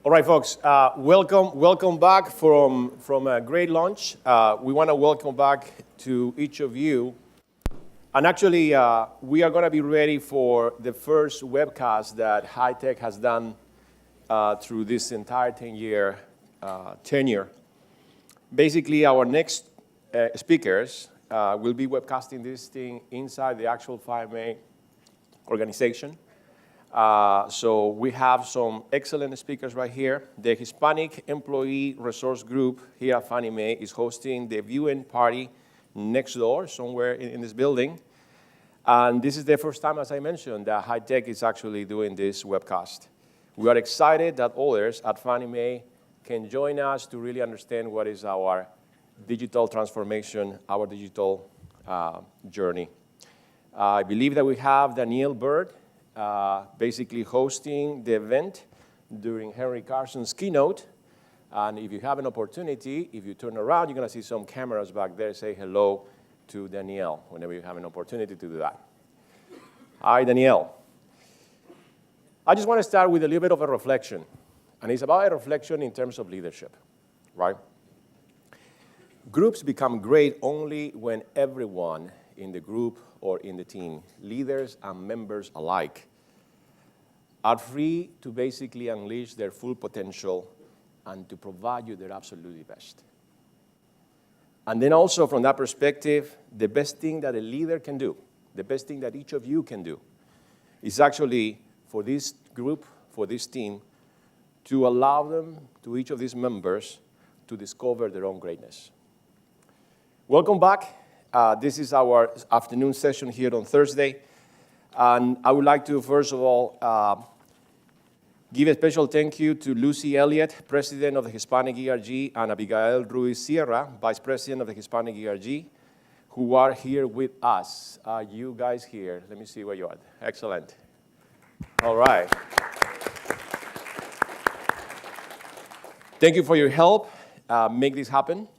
All right, folks, welcome back from a great lunch. We want to welcome back to each of you. And actually, we are going to be ready for the first webcast that HITEC has done through this entire 10-year tenure. Basically, our next speakers will be webcasting this thing inside the actual FIMA organization. So we have some excellent speakers right here. The Hispanic Employee Resource Group here at Fannie Mae is hosting the viewing party next door, somewhere in this building. And this is the first time, as I mentioned, that HITEC is actually doing this webcast. We are excited that others at Fannie Mae can join us to really understand what is our digital transformation, our digital journey. I believe that we have Danielle Bird, basically hosting the event during Henry Carson's keynote. And if you have an opportunity, if you turn around, you're going to see some cameras back there. Say hello to Danielle whenever you have an opportunity to do that. Hi, Danielle. I just want to start with a little bit of a reflection. And it's about a reflection in terms of leadership, right? Groups become great only when everyone in the group or in the team, leaders and members alike, are free to basically unleash their full potential and to provide you their absolutely best. And then also from that perspective, the best thing that a leader can do, the best thing that each of you can do, is actually for this group, for this team, to allow them, to each of these members, to discover their own greatness. Welcome back. This is our afternoon session here on Thursday. And I would like to, first of all, give a special thank you to Lucy Elliott, President of the Hispanic ERG, and Abigail Ruiz Sierra, Vice President of the Hispanic ERG, who are here with us. Are you guys here? Let me see where you are. Excellent. All right. Thank you for your help. Make this happen.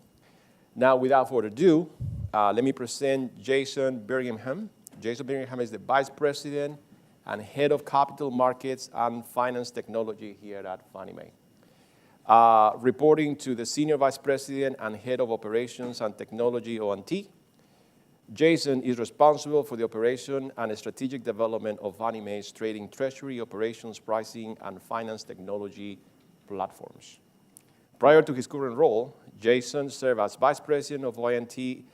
Now, without further ado, let me present Jason Birmingham. Jason Birmingham is the Vice President and Head of Capital Markets and Finance Technology here at Fannie Mae. Reporting to the Senior Vice President and Head of Operations and Technology, O&T, Jason is responsible for the operation and strategic development of Fannie Mae's trading treasury operations, pricing, and finance technology platforms. Prior to his current role, Jason served as Vice President of O&T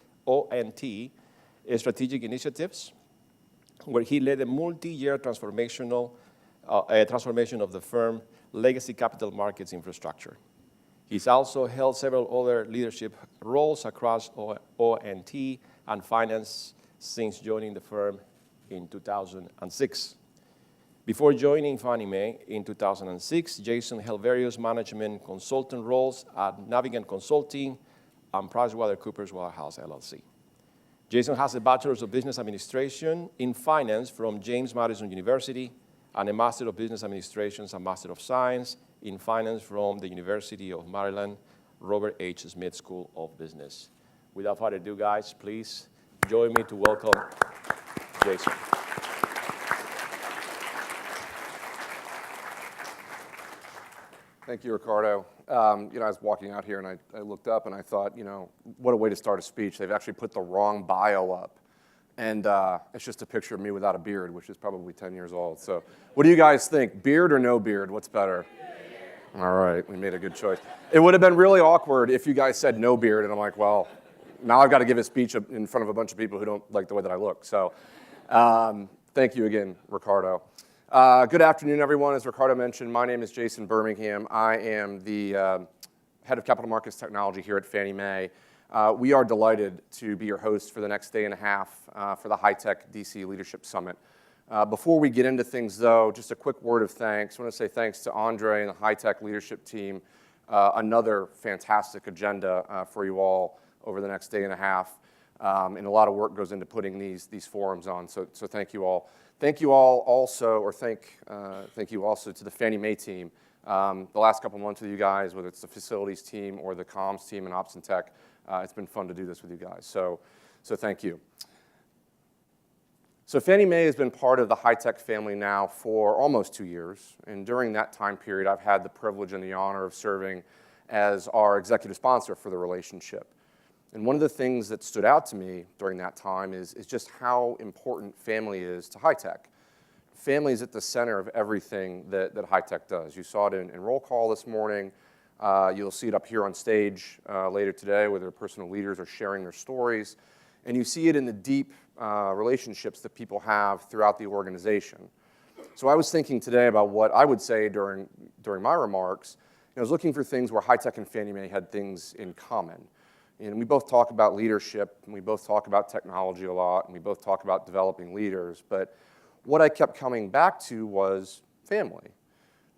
Strategic Initiatives, where he led a multi-year transformation of the firm's legacy capital markets infrastructure. He's also held several other leadership roles across O&T and finance since joining the firm in 2006. Before joining Fannie Mae in 2006, Jason held various management consultant roles at Navigant Consulting and PricewaterhouseCoopers Waterhouse, LLC. Jason has a Bachelor's of Business Administration in Finance from James Madison University and a Master of Business Administration and Master of Science in Finance from the University of Maryland, Robert H. Smith School of Business. Without further ado, guys, please join me to welcome Jason. Thank you, Ricardo. I was walking out here and I looked up and I thought, what a way to start a speech. They've actually put the wrong bio up. And it's just a picture of me without a beard, which is probably 10 years old. So what do you guys think? Beard or no beard? What's better? All right, we made a good choice. It would have been really awkward if you guys said no beard. And I'm like, well, now I've got to give a speech in front of a bunch of people who don't like the way that I look. So thank you again, Ricardo. Good afternoon, everyone. As Ricardo mentioned, my name is Jason Birmingham. I am the Head of Capital Markets Technology here at Fannie Mae. We are delighted to be your host for the next day and a half for the HITEC DC Leadership Summit. Before we get into things, though, just a quick word of thanks. I want to say thanks to Andre and the HITEC leadership team. Another fantastic agenda for you all over the next day and a half. And a lot of work goes into putting these forums on, so thank you all. Thank you all also, or thank you also to the Fannie Mae team. The last couple months with you guys, whether it's the facilities team or the comms team and ops and tech, it's been fun to do this with you guys. So thank you. So Fannie Mae has been part of the HITEC family now for almost 2 years, and during that time period, I've had the privilege and the honor of serving as our executive sponsor for the relationship. And one of the things that stood out to me during that time is just how important family is to HITEC. Family is at the center of everything that HITEC does. You saw it in roll call this morning. You'll see it up here on stage later today where their personal leaders are sharing their stories. And you see it in the deep relationships that people have throughout the organization. So I was thinking today about what I would say during my remarks. I was looking for things where HITEC and Fannie Mae had things in common. And we both talk about leadership, and we both talk about technology a lot, and we both talk about developing leaders. But what I kept coming back to was family.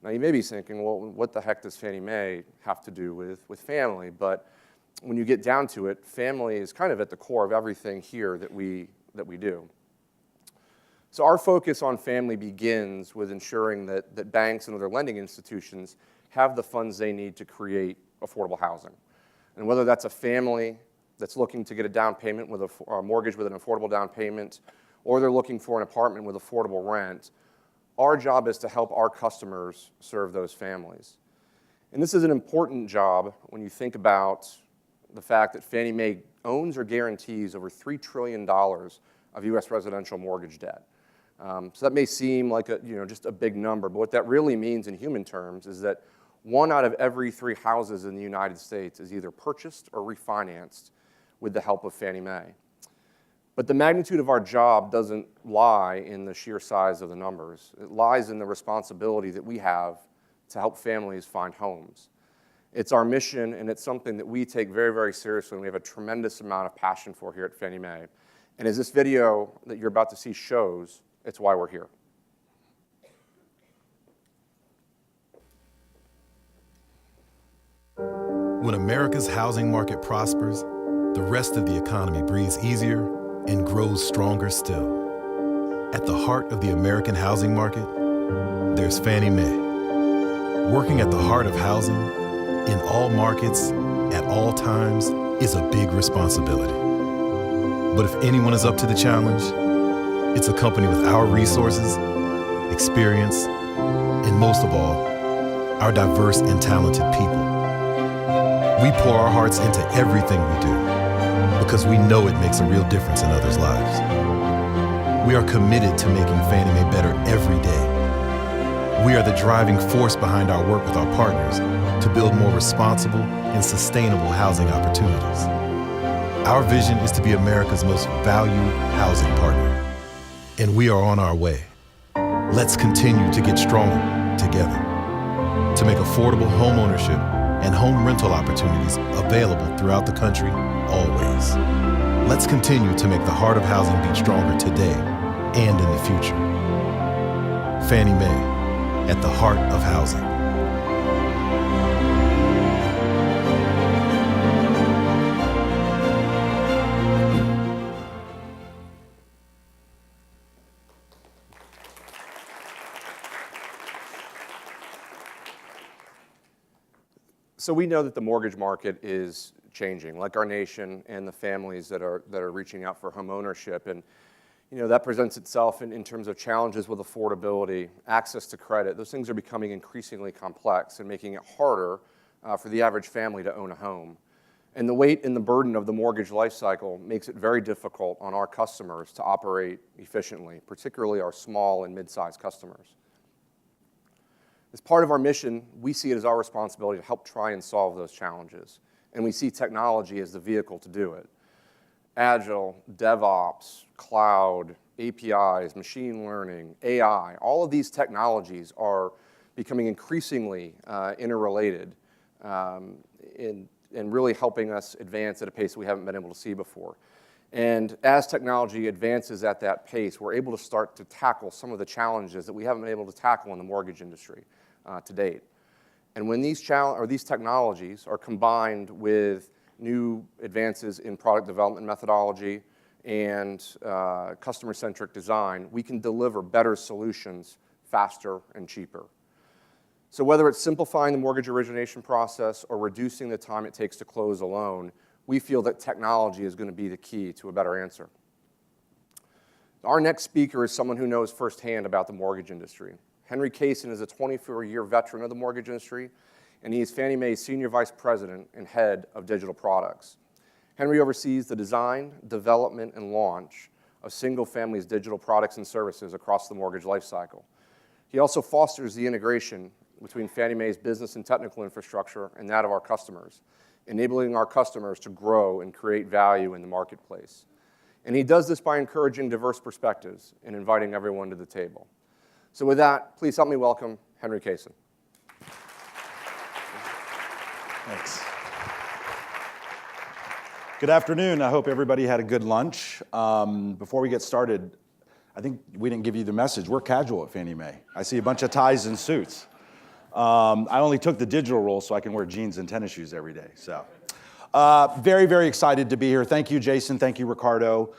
Now, you may be thinking, well, what the heck does Fannie Mae have to do with family? But when you get down to it, family is kind of at the core of everything here that we do. So our focus on family begins with ensuring that banks and other lending institutions have the funds they need to create affordable housing. And whether that's a family that's looking to get a down payment with a mortgage with an affordable down payment, or they're looking for an apartment with affordable rent, our job is to help our customers serve those families. And this is an important job when you think about the fact that Fannie Mae owns or guarantees over $3 trillion of U.S. residential mortgage debt. So that may seem like just a big number, but what that really means in human terms is that 1 out of every 3 houses in the United States is either purchased or refinanced with the help of Fannie Mae. But the magnitude of our job doesn't lie in the sheer size of the numbers. It lies in the responsibility that we have to help families find homes. It's our mission, and it's something that we take very, very seriously, and we have a tremendous amount of passion for here at Fannie Mae. And as this video that you're about to see shows, it's why we're here. When America's housing market prospers, the rest of the economy breathes easier and grows stronger still. At the heart of the American housing market, there's Fannie Mae. Working at the heart of housing, in all markets, at all times, is a big responsibility. But if anyone is up to the challenge, it's a company with our resources, experience, and most of all, our diverse and talented people. We pour our hearts into everything we do because we know it makes a real difference in others' lives. We are committed to making Fannie Mae better every day. We are the driving force behind our work with our partners to build more responsible and sustainable housing opportunities. Our vision is to be America's most valued housing partner, and we are on our way. Let's continue to get stronger together to make affordable home ownership and home rental opportunities available throughout the country, always. Let's continue to make the heart of housing beat stronger today and in the future. Fannie Mae, at the heart of housing. So we know that the mortgage market is changing, like our nation and the families that are reaching out for home ownership. And that presents itself in terms of challenges with affordability, access to credit. Those things are becoming increasingly complex and making it harder for the average family to own a home. And the weight and the burden of the mortgage life cycle makes it very difficult on our customers to operate efficiently, particularly our small and mid-sized customers. As part of our mission, we see it as our responsibility to help try and solve those challenges. And we see technology as the vehicle to do it. Agile, DevOps, cloud, APIs, machine learning, AI, all of these technologies are becoming increasingly interrelated and really helping us advance at a pace we haven't been able to see before. And as technology advances at that pace, we're able to start to tackle some of the challenges that we haven't been able to tackle in the mortgage industry to date. And when these technologies are combined with new advances in product development methodology and customer-centric design, we can deliver better solutions faster and cheaper. So whether it's simplifying the mortgage origination process or reducing the time it takes to close a loan, we feel that technology is going to be the key to a better answer. Our next speaker is someone who knows firsthand about the mortgage industry. Henry Kaysen is a 24-year veteran of the mortgage industry, and he is Fannie Mae's Senior Vice President and Head of Digital Products. Henry oversees the design, development, and launch of single-family's digital products and services across the mortgage lifecycle. He also fosters the integration between Fannie Mae's business and technical infrastructure and that of our customers, enabling our customers to grow and create value in the marketplace. And he does this by encouraging diverse perspectives and inviting everyone to the table. So with that, please help me welcome Henry Kaysen. Thanks. Good afternoon. I hope everybody had a good lunch. Before we get started, I think we didn't give you the message. We're casual at Fannie Mae. I see a bunch of ties and suits. I only took the digital role so I can wear jeans and tennis shoes every day. So, very, very excited to be here. Thank you, Jason. Thank you, Ricardo.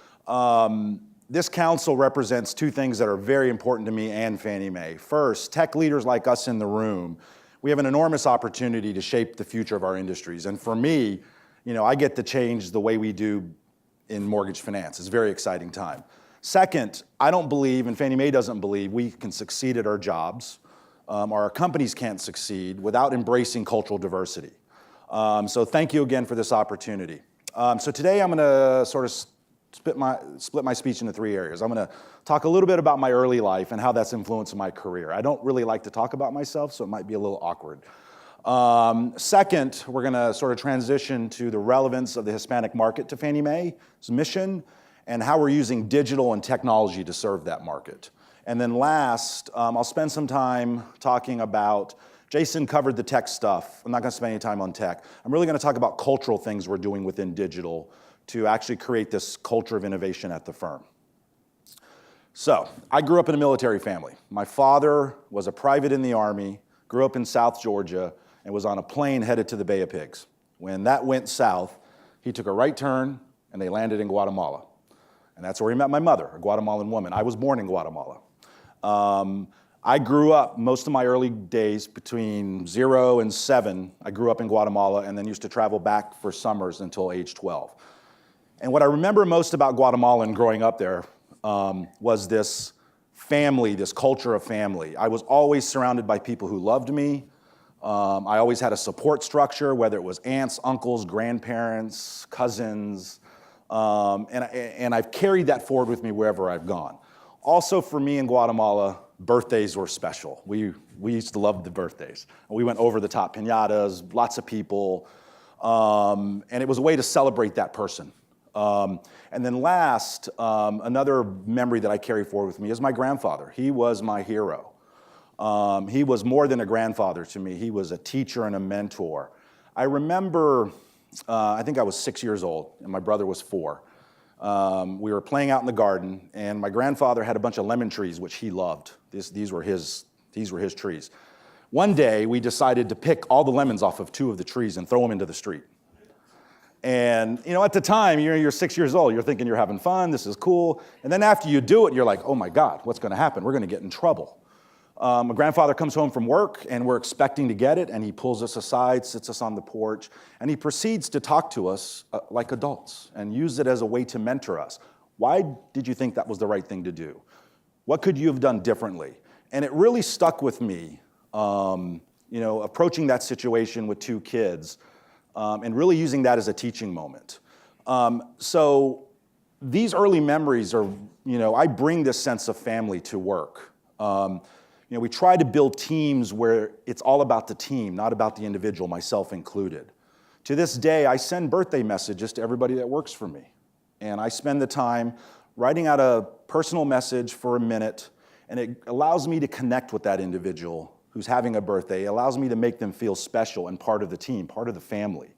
This council represents two things that are very important to me and Fannie Mae. First, tech leaders like us in the room, we have an enormous opportunity to shape the future of our industries. And for me, I get to change the way we do in mortgage finance. It's a very exciting time. Second, I don't believe, and Fannie Mae doesn't believe, we can succeed at our jobs, or our companies can't succeed without embracing cultural diversity. So thank you again for this opportunity. So today I'm going to sort of split my speech into three areas. I'm going to talk a little bit about my early life and how that's influenced my career. I don't really like to talk about myself, so it might be a little awkward. Second, we're going to sort of transition to the relevance of the Hispanic market to Fannie Mae's mission and how we're using digital and technology to serve that market. And then last, I'll spend some time talking about, Jason covered the tech stuff. I'm not going to spend any time on tech. I'm really going to talk about cultural things we're doing within digital to actually create this culture of innovation at the firm. So, I grew up in a military family. My father was a private in the Army, grew up in South Georgia, and was on a plane headed to the Bay of Pigs. When that went south, he took a right turn, and they landed in Guatemala. And that's where he met my mother, a Guatemalan woman. I was born in Guatemala. I grew up, most of my early days, between 0 and 7, I grew up in Guatemala and then used to travel back for summers until age 12. And what I remember most about Guatemala and growing up there was this family, this culture of family. I was always surrounded by people who loved me. I always had a support structure, whether it was aunts, uncles, grandparents, cousins, and I've carried that forward with me wherever I've gone. Also for me in Guatemala, birthdays were special. We used to love the birthdays. We went over the top, piñatas, lots of people, and it was a way to celebrate that person. And then last, another memory that I carry forward with me is my grandfather. He was my hero. He was more than a grandfather to me. He was a teacher and a mentor. I remember, I think I was 6 years old, and my brother was 4. We were playing out in the garden, and my grandfather had a bunch of lemon trees, which he loved. These were his trees. One day, we decided to pick all the lemons off of 2 of the trees and throw them into the street. And, at the time, you're 6 years old. You're thinking you're having fun. This is cool. And then after you do it, you're like, oh, my God, what's going to happen? We're going to get in trouble. My grandfather comes home from work, and we're expecting to get it, and he pulls us aside, sits us on the porch, and he proceeds to talk to us like adults and use it as a way to mentor us. Why did you think that was the right thing to do? What could you have done differently? And it really stuck with me, approaching that situation with 2 kids and really using that as a teaching moment. So these early memories are, I bring this sense of family to work. We try to build teams where it's all about the team, not about the individual, myself included. To this day, I send birthday messages to everybody that works for me. And I spend the time writing out a personal message for a minute, and it allows me to connect with that individual who's having a birthday. It allows me to make them feel special and part of the team, part of the family.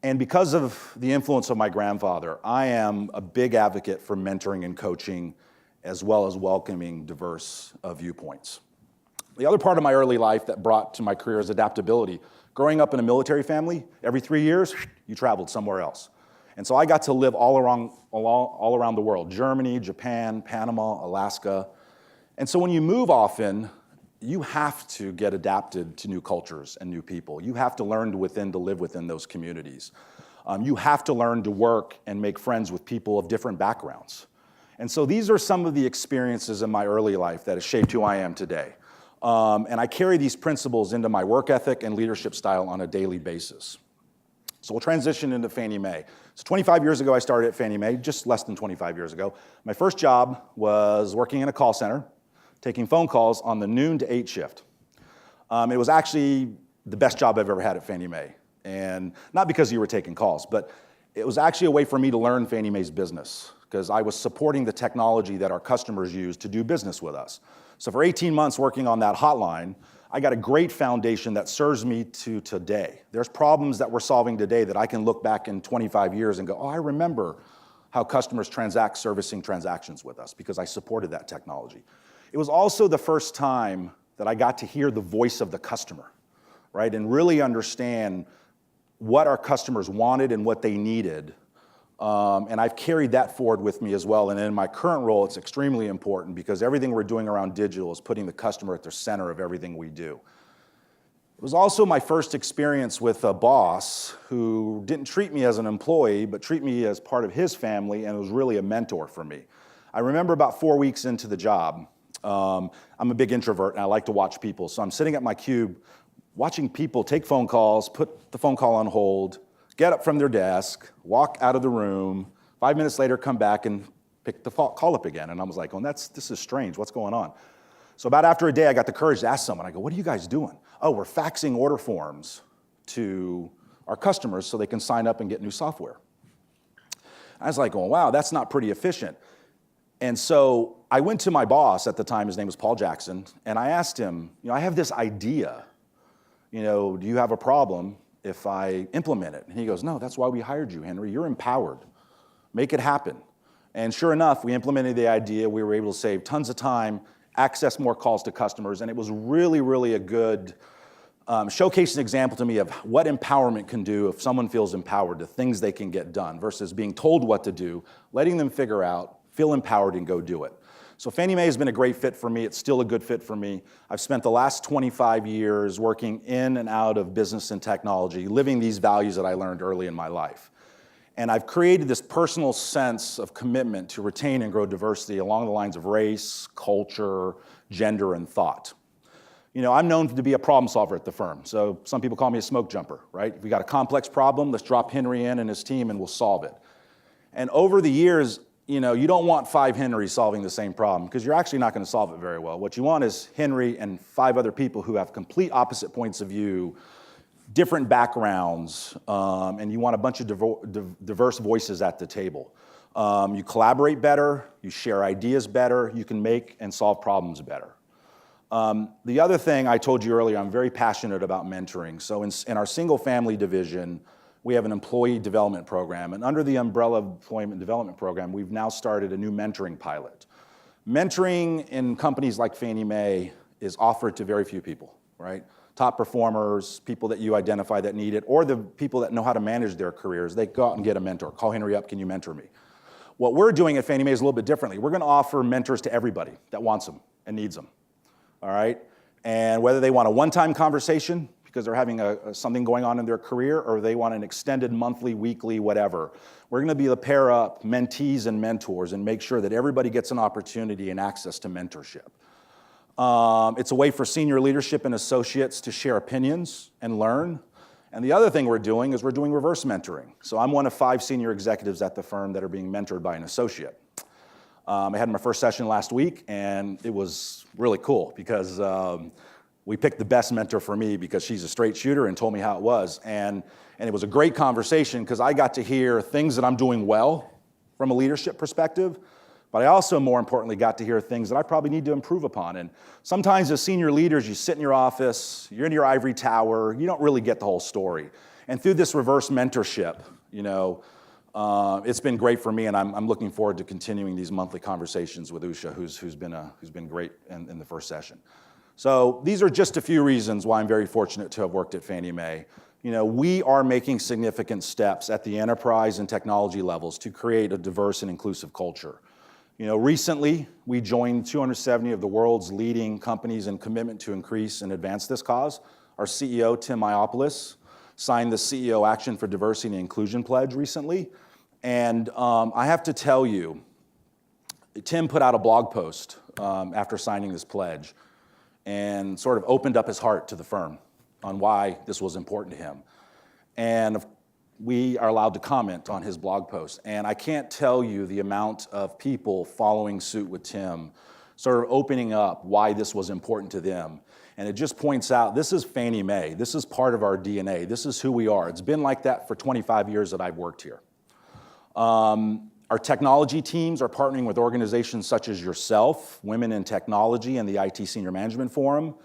And because of the influence of my grandfather, I am a big advocate for mentoring and coaching, as well as welcoming diverse viewpoints. The other part of my early life that brought to my career is adaptability. Growing up in a military family, every 3 years, you traveled somewhere else. And so I got to live all around the world, Germany, Japan, Panama, Alaska. And so when you move often, you have to get adapted to new cultures and new people. You have to learn to live within those communities. You have to learn to work and make friends with people of different backgrounds. And so these are some of the experiences in my early life that have shaped who I am today. And I carry these principles into my work ethic and leadership style on a daily basis. So we'll transition into Fannie Mae. So 25 years ago, I started at Fannie Mae, just less than 25 years ago. My first job was working in a call center, taking phone calls on the noon to 8 shift. It was actually the best job I've ever had at Fannie Mae. And not because you were taking calls, but it was actually a way for me to learn Fannie Mae's business, because I was supporting the technology that our customers use to do business with us. So for 18 months working on that hotline, I got a great foundation that serves me to today. There's problems that we're solving today that I can look back in 25 years and go, oh, I remember how customers transact servicing transactions with us because I supported that technology. It was also the first time that I got to hear the voice of the customer, right? And really understand what our customers wanted and what they needed. And I've carried that forward with me as well. And in my current role, it's extremely important because everything we're doing around digital is putting the customer at the center of everything we do. It was also my first experience with a boss who didn't treat me as an employee, but treat me as part of his family, and was really a mentor for me. I remember about 4 weeks into the job, I'm a big introvert and I like to watch people. So I'm sitting at my cube watching people take phone calls, put the phone call on hold, get up from their desk, walk out of the room, 5 minutes later come back and pick the call up again. And I was like, oh, this is strange, what's going on? So about after a day, I got the courage to ask someone, I go, what are you guys doing? Oh, we're faxing order forms to our customers so they can sign up and get new software. I was like, oh, wow, that's not pretty efficient. And so I went to my boss at the time, his name was Paul Jackson, and I asked him, I have this idea, do you have a problem if I implement it? And he goes, no, that's why we hired you, Henry. You're empowered. Make it happen. And sure enough, we implemented the idea. We were able to save tons of time, access more calls to customers, and it was really, really a good showcasing example to me of what empowerment can do if someone feels empowered, the things they can get done, versus being told what to do, letting them figure out, feel empowered, and go do it. So Fannie Mae has been a great fit for me. It's still a good fit for me. I've spent the last 25 years working in and out of business and technology, living these values that I learned early in my life. And I've created this personal sense of commitment to retain and grow diversity along the lines of race, culture, gender, and thought. I'm known to be a problem solver at the firm. So some people call me a smoke jumper, right? If we got a complex problem, let's drop Henry in and his team and we'll solve it. And over the years, you don't want 5 Henrys solving the same problem because you're actually not going to solve it very well. What you want is Henry and 5 other people who have complete opposite points of view, different backgrounds, and you want a bunch of diverse voices at the table. You collaborate better, you share ideas better, you can make and solve problems better. The other thing I told you earlier, I'm very passionate about mentoring. So in our single family division, we have an employee development program, and under the umbrella of employment development program, we've now started a new mentoring pilot. Mentoring in companies like Fannie Mae is offered to very few people, right? Top performers, people that you identify that need it, or the people that know how to manage their careers. They go out and get a mentor. Call Henry up, can you mentor me? What we're doing at Fannie Mae is a little bit differently. We're gonna offer mentors to everybody that wants them and needs them, all right? And whether they want a one-time conversation, because they're having something going on in their career, or they want an extended monthly, weekly, whatever. We're gonna be able to pair up mentees and mentors and make sure that everybody gets an opportunity and access to mentorship. It's a way for senior leadership and associates to share opinions and learn. And the other thing we're doing is we're doing reverse mentoring. So I'm one of 5 senior executives at the firm that are being mentored by an associate. I had my first session last week, and it was really cool because we picked the best mentor for me because she's a straight shooter and told me how it was. And it was a great conversation because I got to hear things that I'm doing well from a leadership perspective, but I also, more importantly, got to hear things that I probably need to improve upon. And sometimes as senior leaders, you sit in your office, you're in your ivory tower, you don't really get the whole story. And through this reverse mentorship, it's been great for me, and I'm looking forward to continuing these monthly conversations with Usha, who's been great in the first session. So these are just a few reasons why I'm very fortunate to have worked at Fannie Mae. We are making significant steps at the enterprise and technology levels to create a diverse and inclusive culture. Recently, we joined 270 of the world's leading companies in commitment to increase and advance this cause. Our CEO, Tim Iopoulos, signed the CEO Action for Diversity and Inclusion Pledge recently. And I have to tell you, Tim put out a blog post after signing this pledge and sort of opened up his heart to the firm on why this was important to him. And we are allowed to comment on his blog post. And I can't tell you the amount of people following suit with Tim, sort of opening up why this was important to them. And it just points out, this is Fannie Mae. This is part of our DNA. This is who we are. It's been like that for 25 years that I've worked here. Our technology teams are partnering with organizations such as yourself, Women in Technology, and the IT Senior Management Forum.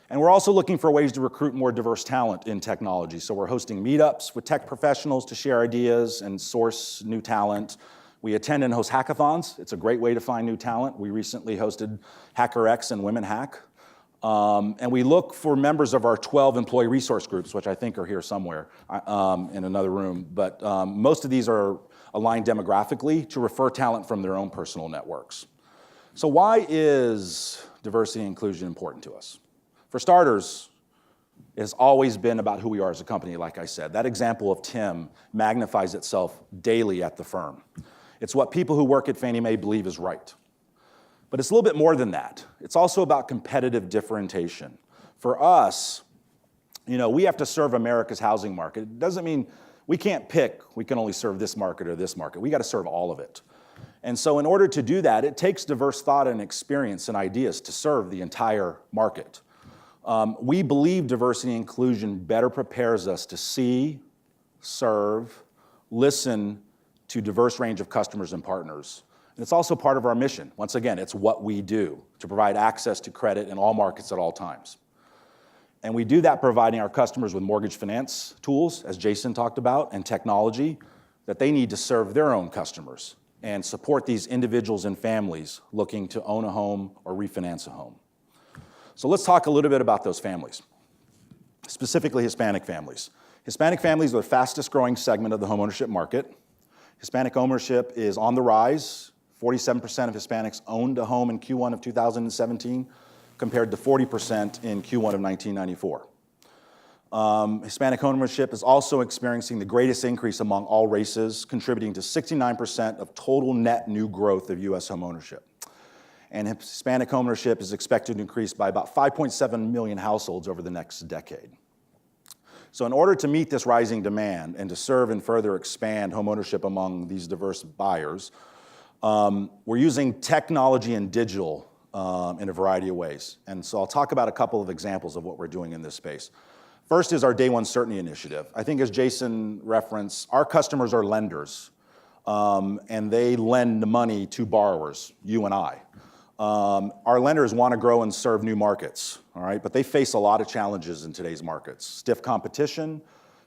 And we're also looking for ways to recruit more diverse talent in technology. So we're hosting meetups with tech professionals to share ideas and source new talent. We attend and host hackathons. It's a great way to find new talent. We recently hosted HackerX and Women Hack. And we look for members of our 12 employee resource groups, which I think are here somewhere in another room. But most of these are aligned demographically to refer talent from their own personal networks. So why is diversity and inclusion important to us? For starters, it has always been about who we are as a company, like I said. That example of Tim magnifies itself daily at the firm. It's what people who work at Fannie Mae believe is right. But it's a little bit more than that. It's also about competitive differentiation. For us, we have to serve America's housing market. It doesn't mean we can't pick, we can only serve this market or this market. We got to serve all of it. And so in order to do that, it takes diverse thought and experience and ideas to serve the entire market. We believe diversity and inclusion better prepares us to see, serve, listen to a diverse range of customers and partners. And it's also part of our mission. Once again, it's what we do, to provide access to credit in all markets at all times. And we do that providing our customers with mortgage finance tools, as Jason talked about, and technology that they need to serve their own customers and support these individuals and families looking to own a home or refinance a home. So let's talk a little bit about those families, specifically Hispanic families. Hispanic families are the fastest growing segment of the homeownership market. Hispanic ownership is on the rise. 47% of Hispanics owned a home in Q1 of 2017, compared to 40% in Q1 of 1994. Hispanic ownership is also experiencing the greatest increase among all races, contributing to 69% of total net new growth of U.S. homeownership. And Hispanic ownership is expected to increase by about 5.7 million households over the next decade. So in order to meet this rising demand and to serve and further expand homeownership among these diverse buyers, we're using technology and digital in a variety of ways. And so I'll talk about a couple of examples of what we're doing in this space. First is our Day One Certainty initiative. I think as Jason referenced, our customers are lenders, and they lend money to borrowers, you and I. Our lenders want to grow and serve new markets, all right? But they face a lot of challenges in today's markets. Stiff competition.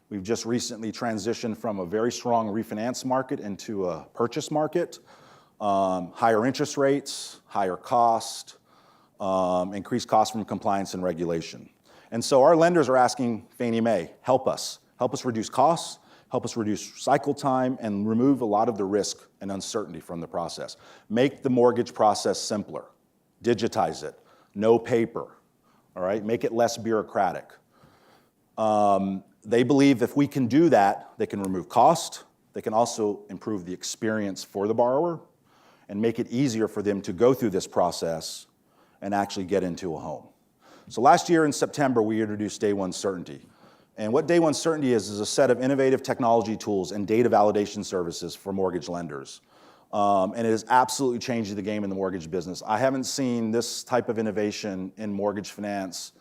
We've just recently transitioned from a very strong refinance market into a purchase market. Higher interest rates, higher cost, increased costs from compliance and regulation. And so our lenders are asking Fannie Mae, help us reduce costs, help us reduce cycle time, and remove a lot of the risk and uncertainty from the process. Make the mortgage process simpler, digitize it, no paper, all right? Make it less bureaucratic. They believe if we can do that, they can remove cost, they can also improve the experience for the borrower, and make it easier for them to go through this process and actually get into a home. So last year in September, we introduced Day One Certainty. And what Day One Certainty is a set of innovative technology tools and data validation services for mortgage lenders. And it is absolutely changing the game in the mortgage business. I haven't seen this type of innovation in mortgage finance.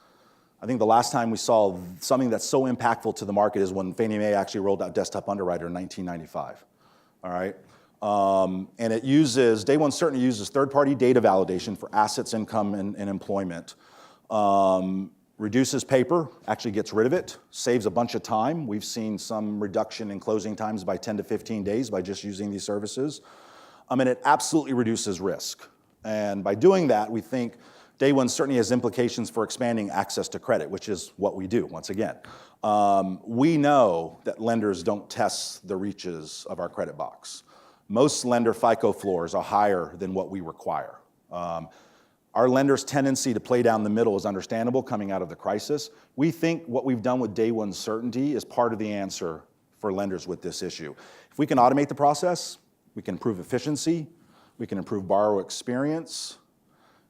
I think the last time we saw something that's so impactful to the market is when Fannie Mae actually rolled out Desktop Underwriter in 1995, all right? And Day One Certainty uses third-party data validation for assets, income, and employment. Reduces paper, actually gets rid of it, saves a bunch of time. We've seen some reduction in closing times by 10 to 15 days by just using these services. And it absolutely reduces risk. And by doing that, we think Day One Certainty has implications for expanding access to credit, which is what we do, once again. We know that lenders don't test the reaches of our credit box. Most lender FICO floors are higher than what we require. Our lenders' tendency to play down the middle is understandable coming out of the crisis. We think what we've done with Day One Certainty is part of the answer for lenders with this issue. If we can automate the process, we can improve efficiency, we We can improve borrower experience.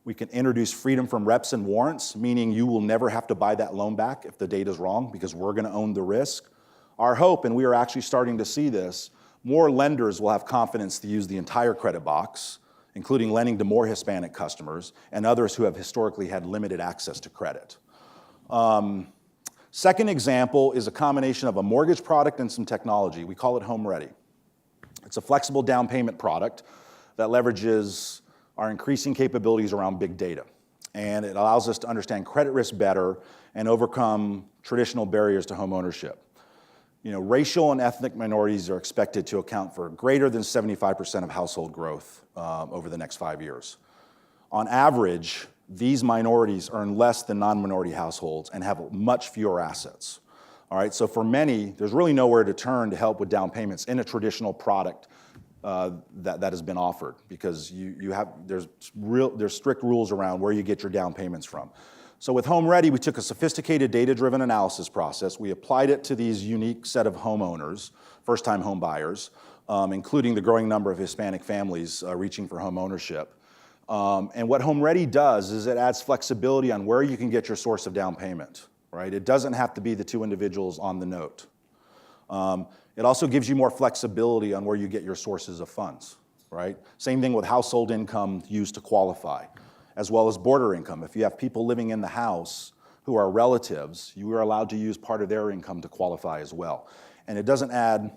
We can introduce freedom from reps and warrants, meaning you will never have to buy that loan back if the data's wrong because we're going to own the risk. Our hope, and we are actually starting to see this, more lenders will have confidence to use the entire credit box, including lending to more Hispanic customers and others who have historically had limited access to credit. Second example is a combination of a mortgage product and some technology. We call it Home Ready. It's a flexible down payment product that leverages our increasing capabilities around big data. And it allows us to understand credit risk better and overcome traditional barriers to home ownership. Racial and ethnic minorities are expected to account for greater than 75% of household growth over the next 5 years. On average, these minorities earn less than non-minority households and have much fewer assets. All right, so for many, there's really nowhere to turn to help with down payments in a traditional product that has been offered because there's strict rules around where you get your down payments from. So with Home Ready, we took a sophisticated data-driven analysis process. We applied it to these unique set of homeowners, first-time home buyers, including the growing number of Hispanic families reaching for home ownership. And what Home Ready does is it adds flexibility on where you can get your source of down payment, right? It doesn't have to be the two individuals on the note. It also gives you more flexibility on where you get your sources of funds, right? Same thing with household income used to qualify, as well as border income. If you have people living in the house who are relatives, you are allowed to use part of their income to qualify as well. And it doesn't add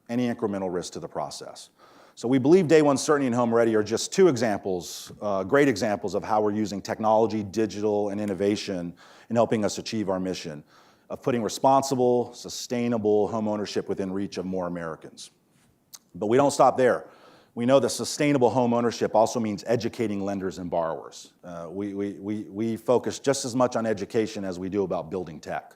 any incremental risk to the process. So we believe Day One Certainty and Home Ready are just two examples, great examples of how we're using technology, digital, and innovation in helping us achieve our mission of putting responsible, sustainable home ownership within reach of more Americans. But we don't stop there. We know that sustainable home ownership also means educating lenders and borrowers. We focus just as much on education as we do about building tech.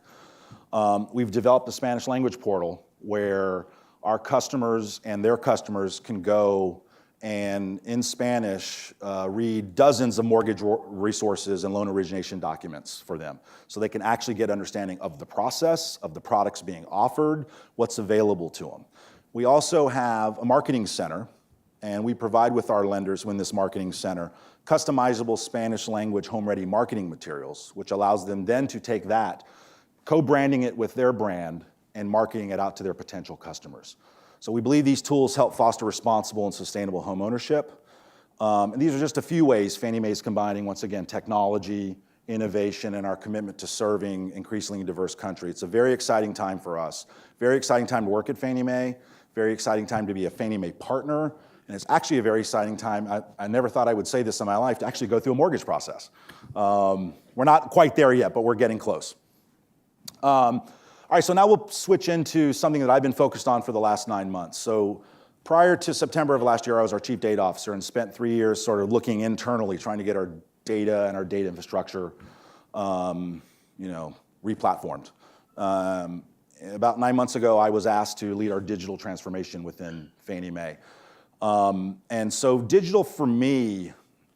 We've developed a Spanish language portal where our customers and their customers can go and in Spanish read dozens of mortgage resources and loan origination documents for them. So they can actually get understanding of the process, of the products being offered, what's available to them. We also have a marketing center, and we provide with our lenders in this marketing center customizable Spanish language Home Ready marketing materials, which allows them then to take that, co-branding it with their brand, and marketing it out to their potential customers. So we believe these tools help foster responsible and sustainable home ownership. And these are just a few ways Fannie Mae is combining, once again, technology, innovation, and our commitment to serving increasingly diverse country. It's a very exciting time for us. Very exciting time to work at Fannie Mae. Very exciting time to be a Fannie Mae partner. And it's actually a very exciting time, I never thought I would say this in my life, to actually go through a mortgage process. We're not quite there yet, but we're getting close. All right, so now we'll switch into something that I've been focused on for the last 9 months. So prior to September of last year, I was our chief data officer and spent 3 years sort of looking internally, trying to get our data and our data infrastructure, replatformed. About 9 months ago, I was asked to lead our digital transformation within Fannie Mae. And so digital for me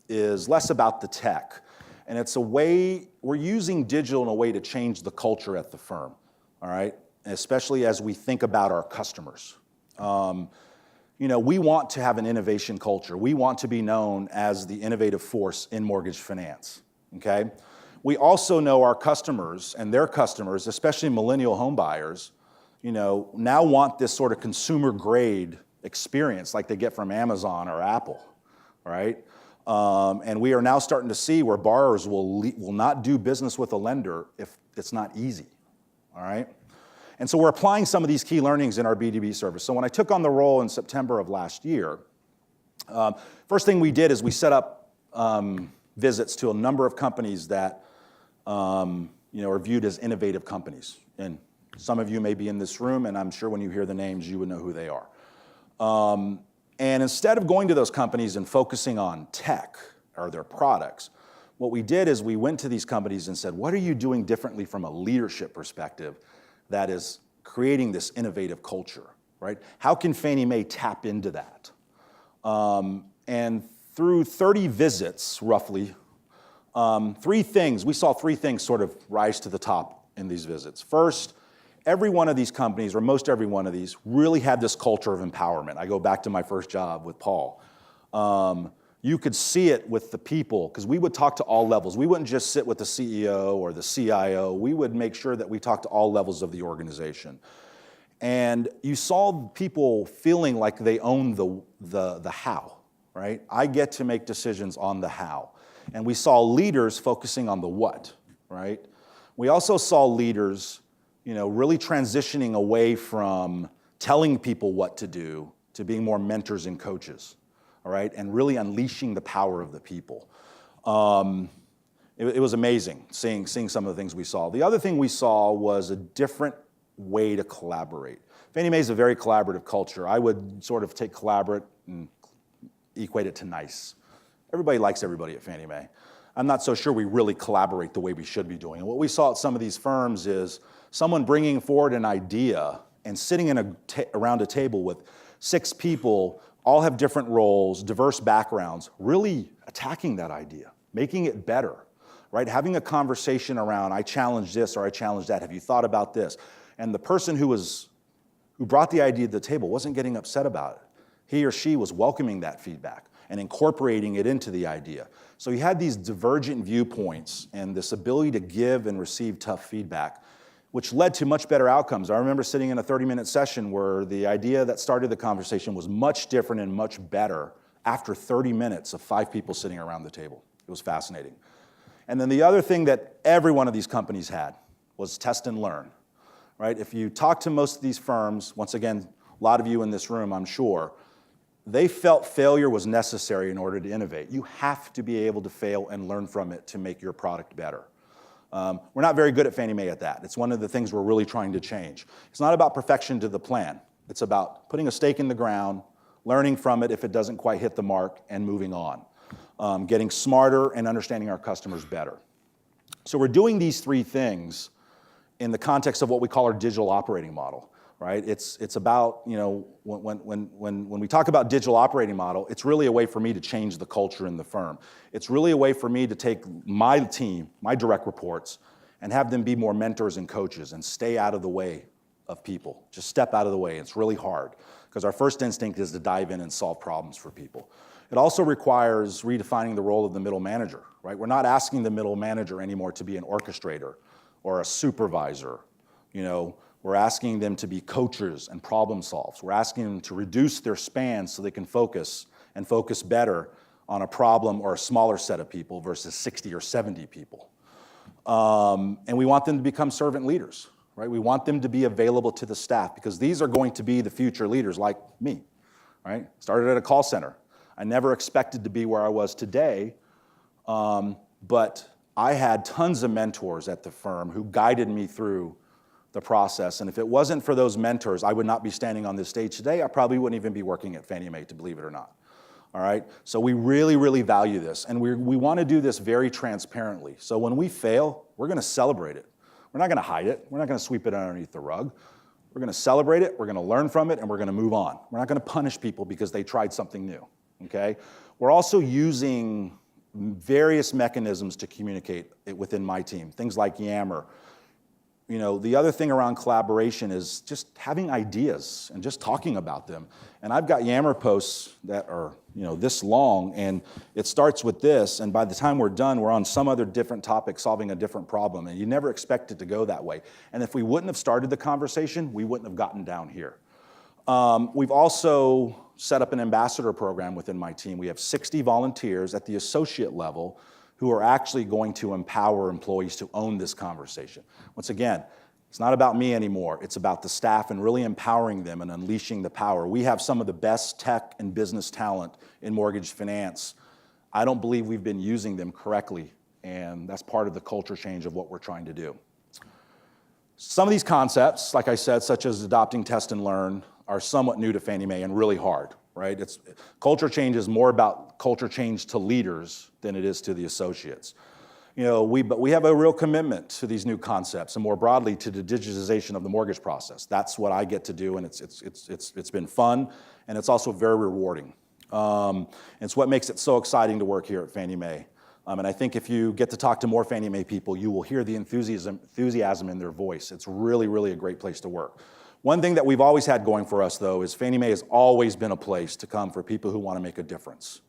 is less about the tech. And it's a way, we're using digital in a way to change the culture at the firm. All right, especially as we think about our customers. We want to have an innovation culture. We want to be known as the innovative force in mortgage finance, okay? We also know our customers and their customers, especially millennial home buyers, now want this sort of consumer grade experience like they get from Amazon or Apple, right? And we are now starting to see where borrowers will not do business with a lender if it's not easy. All right? And so we're applying some of these key learnings in our B2B service. So when I took on the role in September of last year, first thing we did is we set up visits to a number of companies that are viewed as innovative companies. And some of you may be in this room, and I'm sure when you hear the names, you would know who they are. And instead of going to those companies and focusing on tech or their products, what we did is we went to these companies and said, what are you doing differently from a leadership perspective that is creating this innovative culture, right? How can Fannie Mae tap into that? And through 30 visits, roughly, we saw three things sort of rise to the top in these visits. First, every one of these companies, or most every one of these, really had this culture of empowerment. I go back to my first job with Paul. you could see it with the people, because we would talk to all levels. We wouldn't just sit with the CEO or the CIO. We would make sure that we talked to all levels of the organization. And you saw people feeling like they owned the how, right? I get to make decisions on the how. And we saw leaders focusing on the what, right? We also saw leaders, really transitioning away from telling people what to do to being more mentors and coaches, all right? And really unleashing the power of the people. It was amazing seeing some of the things we saw. The other thing we saw was a different way to collaborate. Fannie Mae is a very collaborative culture. I would sort of take collaborate and equate it to nice. Everybody likes everybody at Fannie Mae. I'm not so sure we really collaborate the way we should be doing. And what we saw at some of these firms is someone bringing forward an idea and sitting around a table with 6 people, all have different roles, diverse backgrounds, really attacking that idea, making it better, right? Having a conversation around, I challenge this or I challenge that. Have you thought about this? And the person who brought the idea to the table wasn't getting upset about it. He or she was welcoming that feedback and incorporating it into the idea. So you had these divergent viewpoints and this ability to give and receive tough feedback, which led to much better outcomes. I remember sitting in a 30-minute session where the idea that started the conversation was much different and much better after 30 minutes of 5 people sitting around the table. It was fascinating. And then the other thing that every one of these companies had was test and learn, right? If you talk to most of these firms, once again, a lot of you in this room, I'm sure, they felt failure was necessary in order to innovate. You have to be able to fail and learn from it to make your product better. We're not very good at Fannie Mae at that. It's one of the things we're really trying to change. It's not about perfection to the plan. It's about putting a stake in the ground, learning from it if it doesn't quite hit the mark, and moving on. Getting smarter and understanding our customers better. So we're doing these 3 things in the context of what we call our digital operating model, right? It's about, when we talk about digital operating model, it's really a way for me to change the culture in the firm. It's really a way for me to take my team, my direct reports, and have them be more mentors and coaches and stay out of the way of people. Just step out of the way. It's really hard because our first instinct is to dive in and solve problems for people. It also requires redefining the role of the middle manager, right? We're not asking the middle manager anymore to be an orchestrator or a supervisor. We're asking them to be coaches and problem solvers. We're asking them to reduce their span so they can focus and focus better on a problem or a smaller set of people versus 60 or 70 people. And we want them to become servant leaders, right? We want them to be available to the staff because these are going to be the future leaders like me, right? Started at a call center. I never expected to be where I was today, but I had tons of mentors at the firm who guided me through the process. And if it wasn't for those mentors, I would not be standing on this stage today. I probably wouldn't even be working at Fannie Mae, to believe it or not. All right? So we really, really value this. And we want to do this very transparently. So when we fail, we're going to celebrate it. We're not going to hide it. We're not going to sweep it underneath the rug. We're going to celebrate it. We're going to learn from it. And we're going to move on. We're not going to punish people because they tried something new. Okay? We're also using various mechanisms to communicate it within my team. Things like Yammer. The other thing around collaboration is just having ideas and just talking about them. And I've got Yammer posts that are, this long, and it starts with this, and by the time we're done, we're on some other different topic solving a different problem, and you never expect it to go that way. And if we wouldn't have started the conversation, we wouldn't have gotten down here. We've also set up an ambassador program within my team. We have 60 volunteers at the associate level who are actually going to empower employees to own this conversation. Once again, it's not about me anymore. It's about the staff and really empowering them and unleashing the power. We have some of the best tech and business talent in mortgage finance. I don't believe we've been using them correctly, and that's part of the culture change of what we're trying to do. Some of these concepts, like I said, such as adopting test and learn, are somewhat new to Fannie Mae and really hard, right? Culture change is more about culture change to leaders than it is to the associates. But we have a real commitment to these new concepts and more broadly to the digitization of the mortgage process. That's what I get to do, and it's been fun, and it's also very rewarding. It's what makes it so exciting to work here at Fannie Mae. And I think if you get to talk to more Fannie Mae people, you will hear the enthusiasm in their voice. It's really, really a great place to work. One thing that we've always had going for us, though, is Fannie Mae has always been a place to come for people who want to make a difference.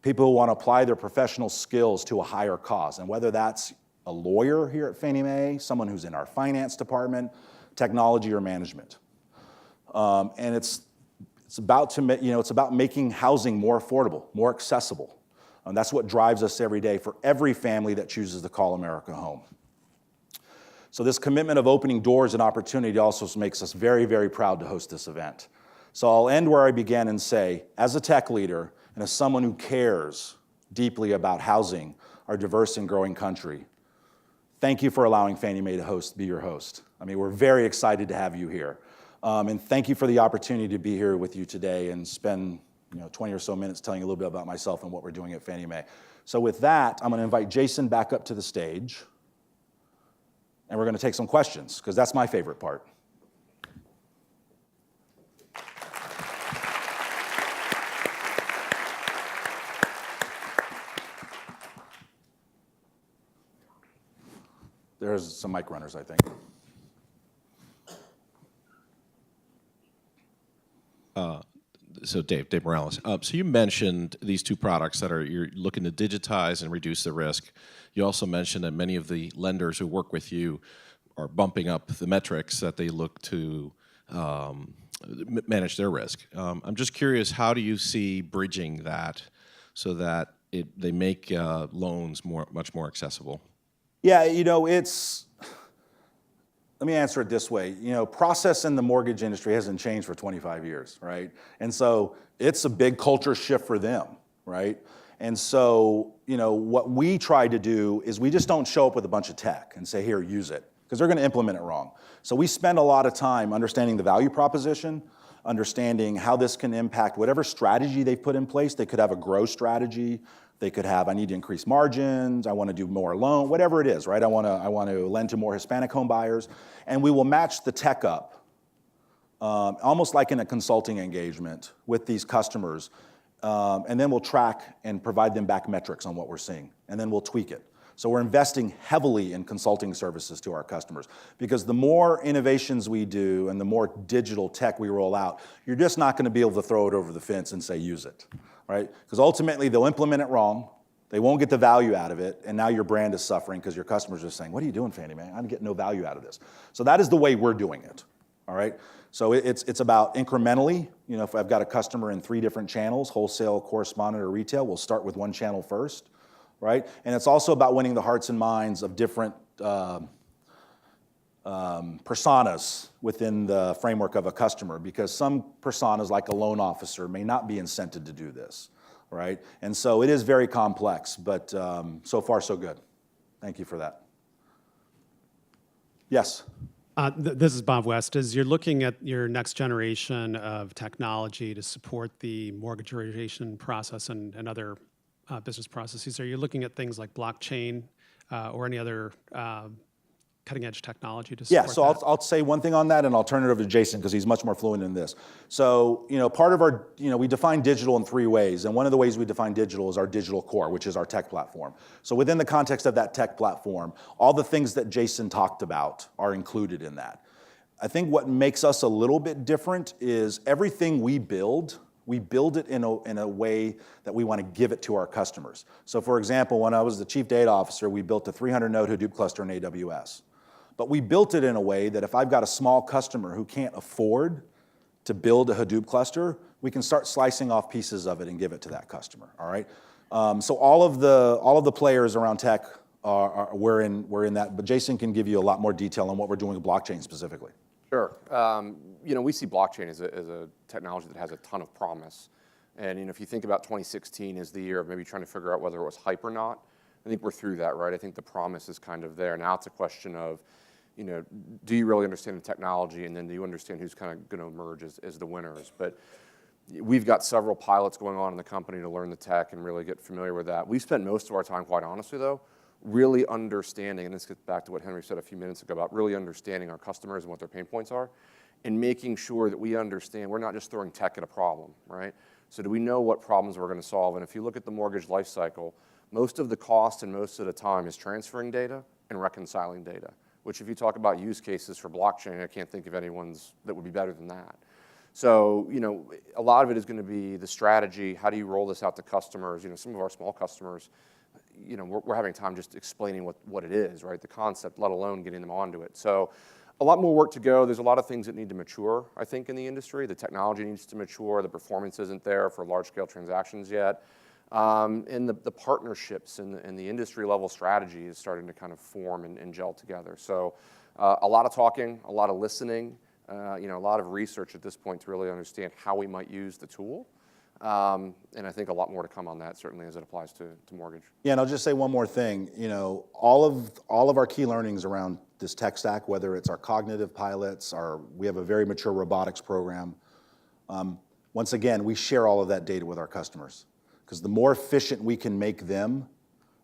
people who want to apply their professional skills to a higher cause. And whether that's a lawyer here at Fannie Mae, someone who's in our finance department, technology or management. And it's about it's about making housing more affordable, more accessible. And that's what drives us every day for every family that chooses to call America home. So this commitment of opening doors and opportunity also makes us very, very proud to host this event. So I'll end where I began and say, as a tech leader and as someone who cares deeply about housing our diverse and growing country, thank you for allowing Fannie Mae to be your host. I mean, we're very excited to have you here. And thank you for the opportunity to be here with you today and spend 20 or so minutes telling you a little bit about myself and what we're doing at Fannie Mae. So with that, I'm going to invite Jason back up to the stage, and we're going to take some questions, because that's my favorite part. There's some mic runners, I think. So Dave Morales. So you mentioned these two products that you're looking to digitize and reduce the risk. You also mentioned that many of the lenders who work with you are bumping up the metrics that they look to manage their risk. I'm just curious, how do you see bridging that so that they make loans much more accessible? Yeah, let me answer it this way. Process in the mortgage industry hasn't changed for 25 years, right? And so it's a big culture shift for them, right? And so, what we try to do is we just don't show up with a bunch of tech and say, here, use it, because they're going to implement it wrong. So we spend a lot of time understanding the value proposition, understanding how this can impact whatever strategy they've put in place. They could have a growth strategy. They could have, I need to increase margins, I want to do more loan, whatever it is, right? I want to lend to more Hispanic home buyers. And we will match the tech up, almost like in a consulting engagement with these customers. And then we'll track and provide them back metrics on what we're seeing. And then we'll tweak it. So we're investing heavily in consulting services to our customers, because the more innovations we do and the more digital tech we roll out, you're just not going to be able to throw it over the fence and say, use it, right? Because ultimately they'll implement it wrong, they won't get the value out of it, and now your brand is suffering because your customers are saying, what are you doing, Fannie Mae? I'm getting no value out of this. So that is the way we're doing it, all right? So it's about incrementally, if I've got a customer in 3 different channels, wholesale, correspondent, or retail, we'll start with one channel first. Right? And it's also about winning the hearts and minds of different personas within the framework of a customer, because some personas, like a loan officer, may not be incented to do this, right? And so it is very complex, but so far so good. Thank you for that. Yes? This is Bob West. As you're looking at your next generation of technology to support the mortgage origination process and other business processes, are you looking at things like blockchain or any other cutting-edge technology to support that? Yeah, so I'll say one thing on that, and I'll turn it over to Jason because he's much more fluent in this. So, part of our, we define digital in 3 ways, and one of the ways we define digital is our digital core, which is our tech platform. So within the context of that tech platform, all the things that Jason talked about are included in that. I think what makes us a little bit different is everything we build it in a way that we want to give it to our customers. So for example, when I was the chief data officer, we built a 300-node Hadoop cluster in AWS. But we built it in a way that if I've got a small customer who can't afford to build a Hadoop cluster, we can start slicing off pieces of it and give it to that customer, all right? So all of the players around tech, we're in that, but Jason can give you a lot more detail on what we're doing with blockchain specifically. Sure. We see blockchain as a technology that has a ton of promise. And if you think about 2016 as the year of maybe trying to figure out whether it was hype or not, I think we're through that, right? I think the promise is kind of there. Now it's a question of, do you really understand the technology, and then do you understand who's kind of going to emerge as the winners? But we've got several pilots going on in the company to learn the tech and really get familiar with that. We've spent most of our time, quite honestly, though, really understanding, and this gets back to what Henry said a few minutes ago about really understanding our customers and what their pain points are, and making sure that we understand we're not just throwing tech at a problem, right? So do we know what problems we're going to solve? And if you look at the mortgage life cycle, most of the cost and most of the time is transferring data and reconciling data, which if you talk about use cases for blockchain, I can't think of anyone's that would be better than that. So, a lot of it is going to be the strategy. How do you roll this out to customers? Some of our small customers, we're having time just explaining what it is, right? The concept, let alone getting them onto it. So a lot more work to go. There's a lot of things that need to mature, I think, in the industry. The technology needs to mature. The performance isn't there for large-scale transactions yet. And the partnerships and the industry-level strategy is starting to kind of form and gel together. So a lot of talking, a lot of listening, a lot of research at this point to really understand how we might use the tool. And I think a lot more to come on that, certainly as it applies to mortgage. Yeah, and I'll just say one more thing. All of our key learnings around this tech stack, whether it's our cognitive pilots, we have a very mature robotics program. Once again, we share all of that data with our customers, because the more efficient we can make them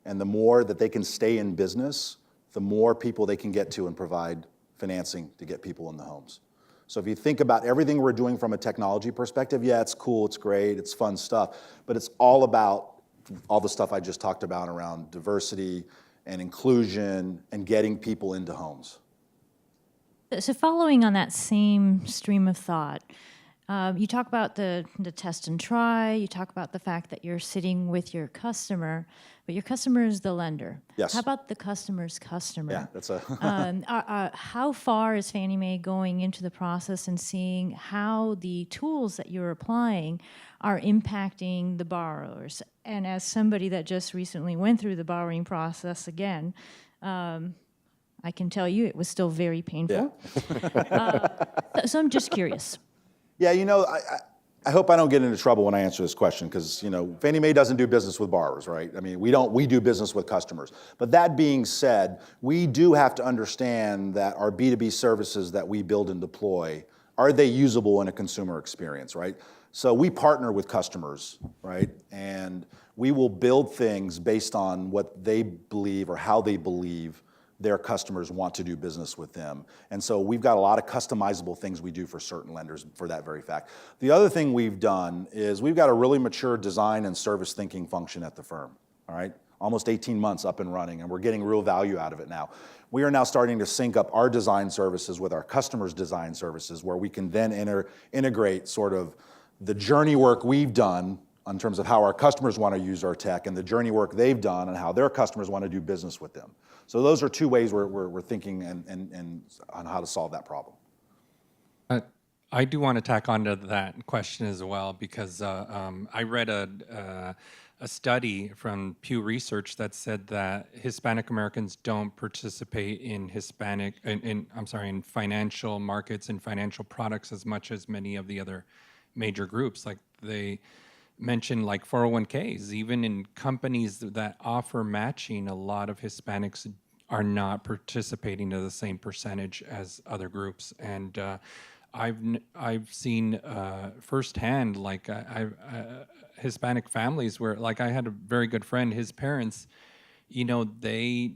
and the more that they can stay in business, the more people they can get to and provide financing to get people in the homes. So if you think about everything we're doing from a technology perspective, yeah, it's cool, it's great, it's fun stuff, but it's all about all the stuff I just talked about around diversity and inclusion and getting people into homes. So following on that same stream of thought, you talk about the test and try, you talk about the fact that you're sitting with your customer, but your customer is the lender. Yes. How about the customer's customer? Yeah, that's a... How far is Fannie Mae going into the process and seeing how the tools that you're applying are impacting the borrowers? And as somebody that just recently went through the borrowing process again, I can tell you it was still very painful. Yeah. So I'm just curious. Yeah, I hope I don't get into trouble when I answer this question, because Fannie Mae doesn't do business with borrowers, right? I mean, we do business with customers. But that being said, we do have to understand that our B2B services that we build and deploy, are they usable in a consumer experience, right? So we partner with customers, right? And we will build things based on what they believe or how they believe their customers want to do business with them. And so we've got a lot of customizable things we do for certain lenders for that very fact. The other thing we've done is we've got a really mature design and service thinking function at the firm, all right? Almost 18 months up and running, and we're getting real value out of it now. We are now starting to sync up our design services with our customers' design services, where we can then integrate sort of the journey work we've done in terms of how our customers want to use our tech and the journey work they've done and how their customers want to do business with them. So those are two ways we're thinking and on how to solve that problem. I do want to tack onto that question as well, because I read a study from Pew Research that said that Hispanic Americans don't participate in in financial markets and financial products as much as many of the other major groups. Like they mentioned, like 401ks, even in companies that offer matching, a lot of Hispanics are not participating to the same percentage as other groups. And I've seen firsthand, like Hispanic families where, like, I had a very good friend, his parents, they,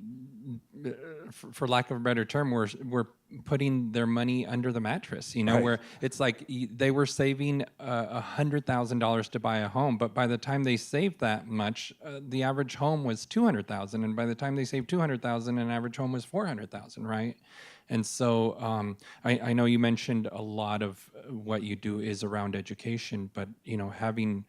for lack of a better term, were putting their money under the mattress, right. Where it's like they were saving $100,000 to buy a home, but by the time they saved that much, the average home was $200,000, and by the time they saved $200,000, an average home was $400,000, right? And so I know you mentioned a lot of what you do is around education, but having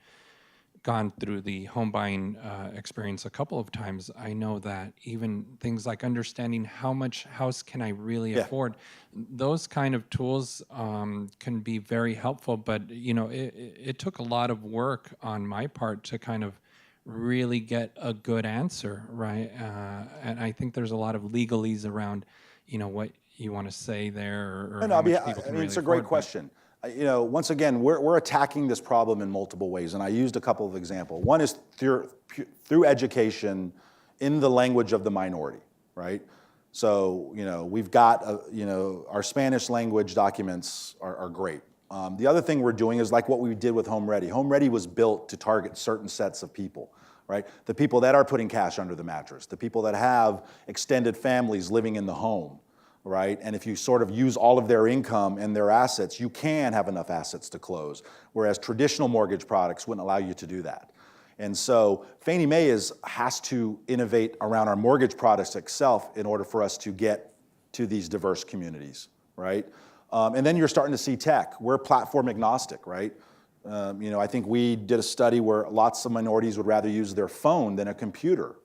gone through the home buying experience a couple of times, I know that even things like understanding how much house can I really afford, those kind of tools can be very helpful. But it took a lot of work on my part to kind of really get a good answer, right? And I think there's a lot of legalese around, what you want to say there, or how much people can really it's a great question. Once again, we're attacking this problem in multiple ways, and I used a couple of examples. One is through education in the language of the minority, right? So, we've got, our Spanish language documents are great. The other thing we're doing is like what we did with Home Ready. Home Ready was built to target certain sets of people, right? The people that are putting cash under the mattress, the people that have extended families living in the home, right? And if you sort of use all of their income and their assets, you can have enough assets to close, whereas traditional mortgage products wouldn't allow you to do that. And so Fannie Mae has to innovate around our mortgage products itself in order for us to get to these diverse communities, right? And then you're starting to see tech. We're platform agnostic, right? I think we did a study where lots of minorities would rather use their phone than a computer.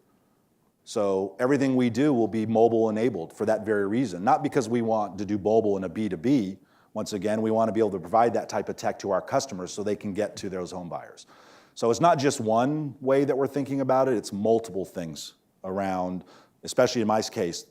So everything we do will be mobile enabled for that very reason. Not because we want to do mobile in a B2B. Once again, we want to be able to provide that type of tech to our customers so they can get to those home buyers. So it's not just one way that we're thinking about it, it's multiple things around, especially in my case,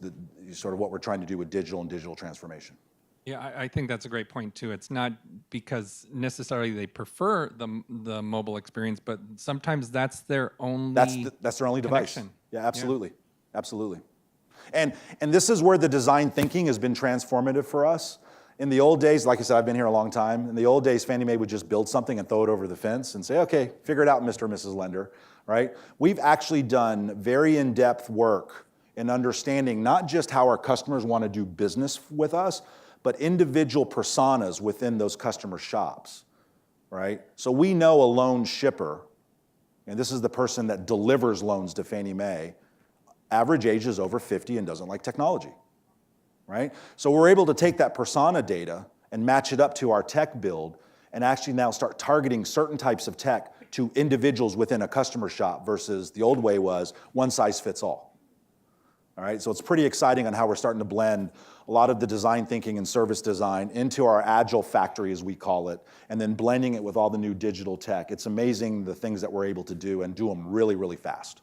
sort of what we're trying to do with digital and digital transformation. Yeah, I think that's a great point too. It's not because necessarily they prefer the mobile experience, but sometimes that's their only That's their only device. connection. Yeah, absolutely, absolutely. And this is where the design thinking has been transformative for us. In the old days, like I said, I've been here a long time. In the old days, Fannie Mae would just build something and throw it over the fence and say, okay, figure it out, Mr. and Mrs. Lender, right? We've actually done very in-depth work in understanding not just how our customers want to do business with us, but individual personas within those customer shops, right? So we know a loan shipper, and this is the person that delivers loans to Fannie Mae, average age is over 50 and doesn't like technology, right? So we're able to take that persona data and match it up to our tech build and actually now start targeting certain types of tech to individuals within a customer shop versus the old way was one size fits all. All right, so it's pretty exciting on how we're starting to blend a lot of the design thinking and service design into our agile factory, as we call it, and then blending it with all the new digital tech. It's amazing the things that we're able to do and do them really, really fast.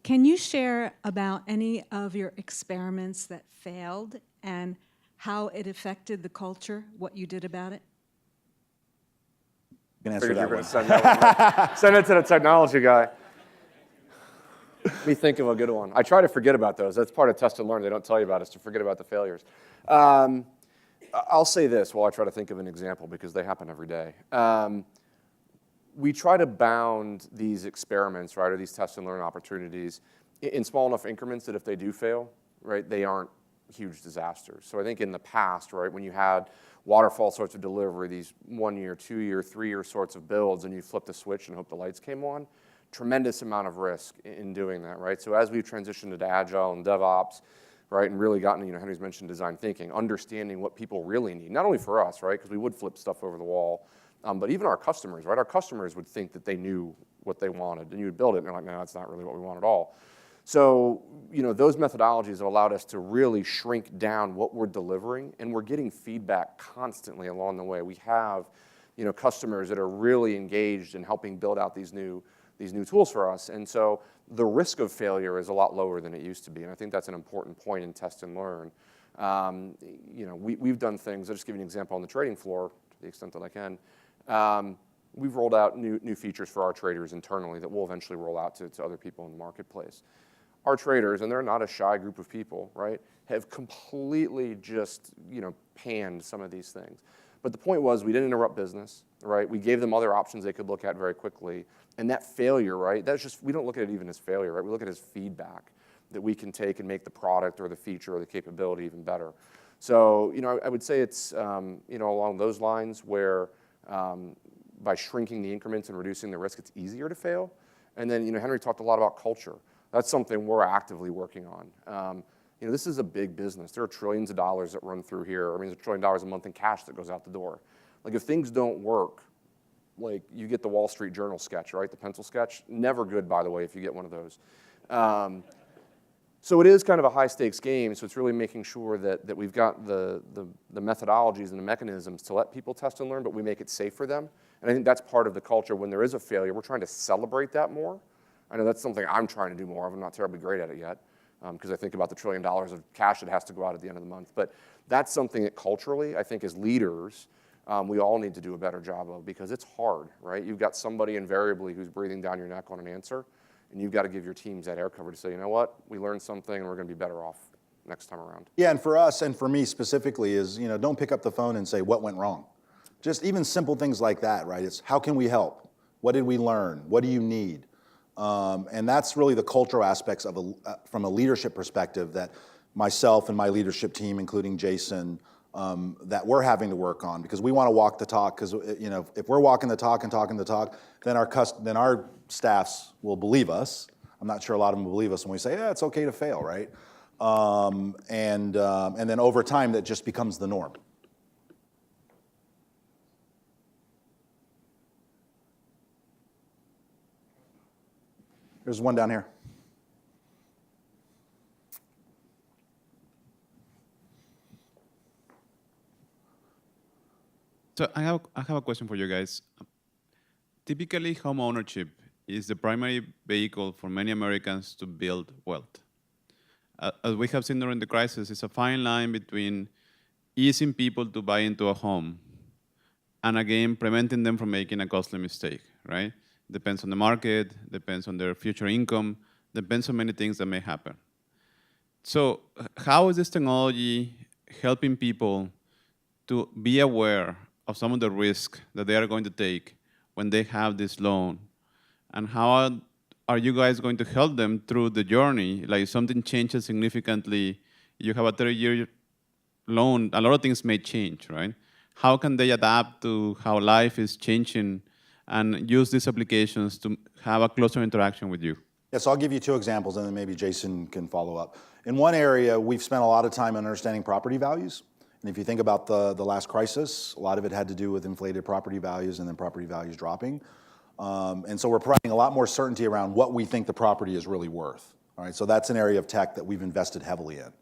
Can you share about any of your experiments that failed and how it affected the culture, what you did about it? You can answer that one. Send it to the technology guy. Let me think of a good one. I try to forget about those. That's part of test and learn. They don't tell you about is to forget about the failures. I'll say this while I try to think of an example because they happen every day. We try to bound these experiments, right, or these test and learn opportunities in small enough increments that if they do fail, right, they aren't huge disasters. So I think in the past, right, when you had waterfall sorts of delivery, these 1 year, 2 year, 3 year sorts of builds, and you flip the switch and hope the lights came on, tremendous amount of risk in doing that, right? So as we've transitioned into Agile and DevOps, right, and really gotten, Henry's mentioned design thinking, understanding what people really need, not only for us, right, because we would flip stuff over the wall, but even our customers, right? Our customers would think that they knew what they wanted, and you would build it, and they're like, no, that's not really what we want at all. So, those methodologies have allowed us to really shrink down what we're delivering, and we're getting feedback constantly along the way. We have, customers that are really engaged in helping build out these new tools for us. And so the risk of failure is a lot lower than it used to be. And I think that's an important point in test and learn. We've done things, I'll just give you an example on the trading floor to the extent that I can. We've rolled out new features for our traders internally that we'll eventually roll out to other people in the marketplace. Our traders, and they're not a shy group of people, right, have completely just, panned some of these things. But the point was we didn't interrupt business, right? We gave them other options they could look at very quickly. And that failure, right, that's just, we don't look at it even as failure, right? We look at it as feedback that we can take and make the product or the feature or the capability even better. So, I would say it's, along those lines where by shrinking the increments and reducing the risk, it's easier to fail. And then, Henry talked a lot about culture. That's something we're actively working on. This is a big business. There are trillions of dollars that run through here. I mean, there's $1 trillion a month in cash that goes out the door. Like, if things don't work, like you get the Wall Street Journal sketch, right? The pencil sketch. Never good, by the way, if you get one of those. So it is kind of a high stakes game. So it's really making sure that we've got the methodologies and the mechanisms to let people test and learn, but we make it safe for them. And I think that's part of the culture. When there is a failure, we're trying to celebrate that more. I know that's something I'm trying to do more of. I'm not terribly great at it yet because I think about the $1 trillion of cash that has to go out at the end of the month. But that's something that culturally, I think as leaders, we all need to do a better job of because it's hard, right? You've got somebody invariably who's breathing down your neck on an answer, and you've got to give your teams that air cover to say, you know what, we learned something and we're going to be better off next time around. Yeah, and for us and for me specifically is, don't pick up the phone and say what went wrong. Just even simple things like that, right? It's how can we help? What did we learn? What do you need? And that's really the cultural aspects of from a leadership perspective that myself and my leadership team, including Jason, that we're having to work on because we want to walk the talk. Because if we're walking the talk and talking the talk, then our staffs will believe us. I'm not sure a lot of them will believe us when we say, yeah, it's okay to fail, right? and then over time, that just becomes the norm. There's one down here. So I have a question for you guys. Typically, home ownership is the primary vehicle for many Americans to build wealth. As we have seen during the crisis, it's a fine line between easing people to buy into a home and, again, preventing them from making a costly mistake, right? Depends on the market, depends on their future income, depends on many things that may happen. So how is this technology helping people to be aware of some of the risk that they are going to take when they have this loan? And how are you guys going to help them through the journey? Like if something changes significantly, you have a 30-year loan, a lot of things may change, right? How can they adapt to how life is changing and use these applications to have a closer interaction with you? Yes, I'll give you two examples, and then maybe Jason can follow up. In one area, we've spent a lot of time understanding property values. And if you think about the last crisis, a lot of it had to do with inflated property values and then property values dropping. And so we're providing a lot more certainty around what we think the property is really worth. All right, so that's an area of tech that we've invested heavily in.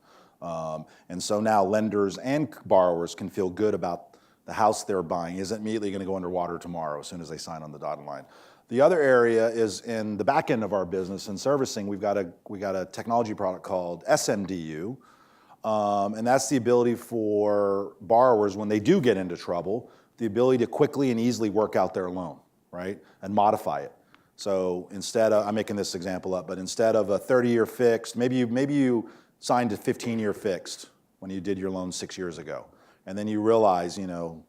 And so now lenders and borrowers can feel good about the house they're buying isn't immediately going to go underwater tomorrow as soon as they sign on the dotted line. The other area is in the back end of our business in servicing. We got a technology product called SMDU, and that's the ability for borrowers, when they do get into trouble, the ability to quickly and easily work out their loan, right, and modify it. So instead of, I'm making this example up, but instead of a 30-year fixed, maybe you signed a 15-year fixed when you did your loan 6 years ago. And then you realize,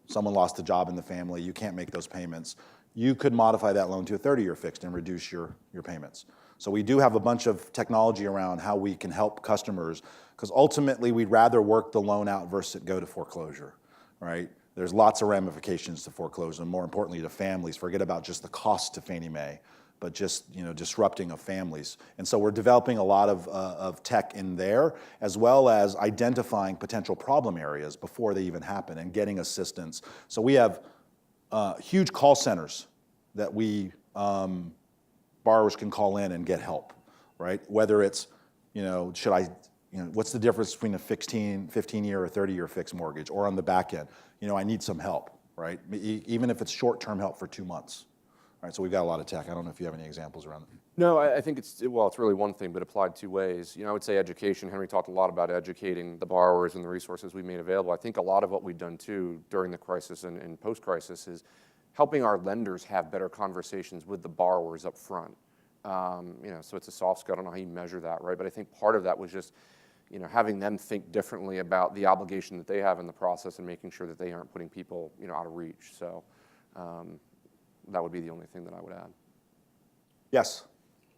someone lost a job in the family, you can't make those payments. You could modify that loan to a 30-year fixed and reduce your payments. So we do have a bunch of technology around how we can help customers, because ultimately we'd rather work the loan out versus it go to foreclosure, right? There's lots of ramifications to foreclosure, and more importantly to families. Forget about just the cost to Fannie Mae, but just disrupting of families. And so we're developing a lot of tech in there, as well as identifying potential problem areas before they even happen and getting assistance. So we have huge call centers that borrowers can call in and get help, right? Whether it's, what's the difference between a 15-year or 30-year fixed mortgage, or on the back end, I need some help, right? Even if it's short-term help for 2 months. All right, so we've got a lot of tech. I don't know if you have any examples around it. No, I think it's really one thing, but applied two ways. I would say education. Henry talked a lot about educating the borrowers and the resources we made available. I think a lot of what we've done too during the crisis and post-crisis is helping our lenders have better conversations with the borrowers up front. So it's a soft skill. I don't know how you measure that, right? But I think part of that was just having them think differently about the obligation that they have in the process and making sure that they aren't putting people out of reach. So that would be the only thing that I would add. Yes.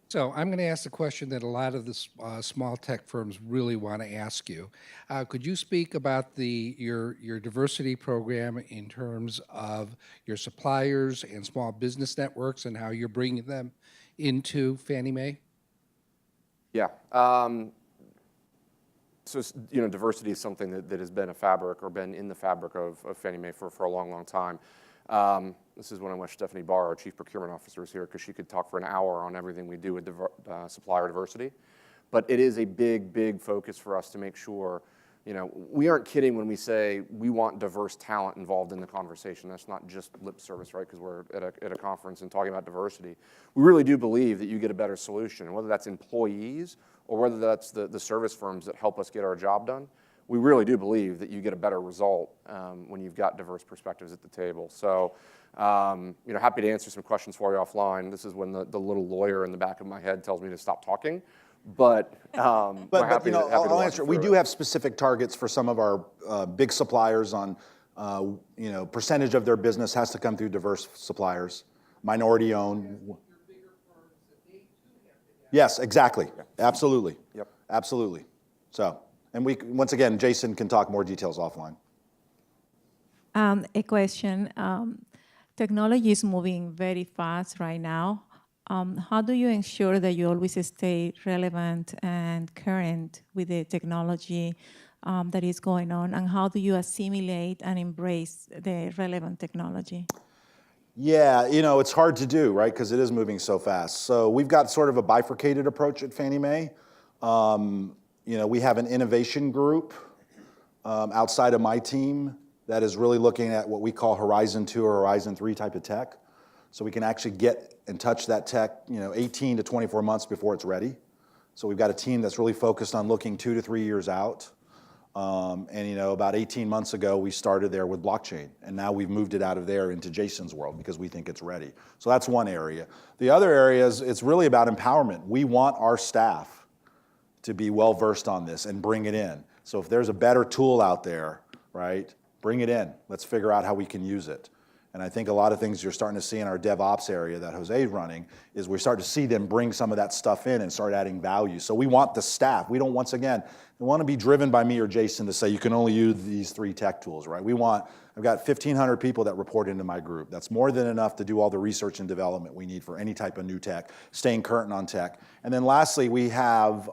So I'm going to ask the question that a lot of the small tech firms really want to ask you. Could you speak about your diversity program in terms of your suppliers and small business networks and how you're bringing them into Fannie Mae? Yeah. So diversity is something that has been a fabric or been in the fabric of Fannie Mae for a long, long time. This is when I wish Stephanie Barr, our Chief Procurement Officer, was here, because she could talk for an hour on everything we do with supplier diversity. But it is a big, big focus for us to make sure, we aren't kidding when we say we want diverse talent involved in the conversation. That's not just lip service, right, because we're at a conference and talking about diversity. We really do believe that you get a better solution, and whether that's employees or whether that's the service firms that help us get our job done. We really do believe that you get a better result when you've got diverse perspectives at the table. So, happy to answer some questions for you offline. This is when the little lawyer in the back of my head tells me to stop talking. But I'll answer. We do have specific targets for some of our big suppliers on, percentage of their business has to come through diverse suppliers, minority owned. Yes, exactly. Absolutely. Yep. Absolutely. So. And once again, Jason can talk more details offline. A question. Technology is moving very fast right now. How do you ensure that you always stay relevant and current with the technology that is going on, and how do you assimilate and embrace the relevant technology? Yeah, it's hard to do, right? Because it is moving so fast. So we've got sort of a bifurcated approach at Fannie Mae. We have an innovation group outside of my team that is really looking at what we call Horizon 2 or Horizon 3 type of tech. So we can actually get and touch that tech, 18 to 24 months before it's ready. So we've got a team that's really focused on looking 2 to 3 years out. About 18 months ago, we started there with blockchain, and now we've moved it out of there into Jason's world because we think it's ready. So that's one area. The other area is it's really about empowerment. We want our staff to be well-versed on this and bring it in. So if there's a better tool out there, right, bring it in. Let's figure out how we can use it. And I think a lot of things you're starting to see in our DevOps area that Jose is running is we're starting to see them bring some of that stuff in and start adding value. So we want the staff. We don't, once again, we want to be driven by me or Jason to say you can only use these 3 tech tools, right? I've got 1,500 people that report into my group. That's more than enough to do all the research and development we need for any type of new tech, staying current on tech. And then lastly, we have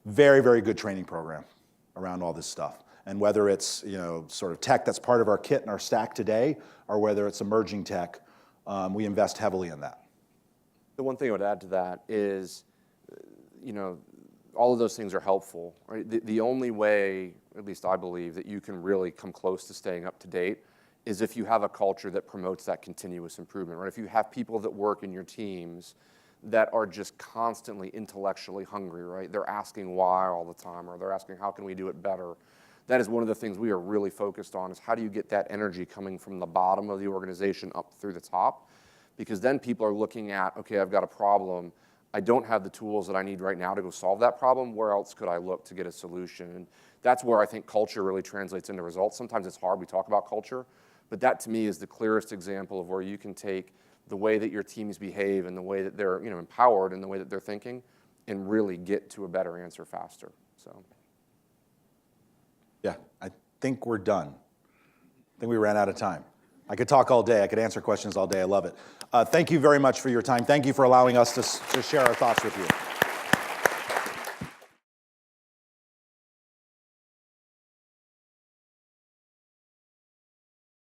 very, very good training program around all this stuff. And whether it's sort of tech that's part of our kit and our stack today, or whether it's emerging tech, we invest heavily in that. The one thing I would add to that is, all of those things are helpful. Right? The only way, at least I believe, that you can really come close to staying up to date is if you have a culture that promotes that continuous improvement. Right? If you have people that work in your teams that are just constantly intellectually hungry, right? They're asking why all the time, or they're asking how can we do it better. That is one of the things we are really focused on, is how do you get that energy coming from the bottom of the organization up through the top? Because then people are looking at, okay, I've got a problem. I don't have the tools that I need right now to go solve that problem. Where else could I look to get a solution? And that's where I think culture really translates into results. Sometimes it's hard, we talk about culture, but that to me is the clearest example of where you can take the way that your teams behave and the way that they're empowered and the way that they're thinking and really get to a better answer faster. So. Yeah, I think we're done. I think we ran out of time. I could talk all day. I could answer questions all day. I love it. Thank you very much for your time. Thank you for allowing us to share our thoughts with you.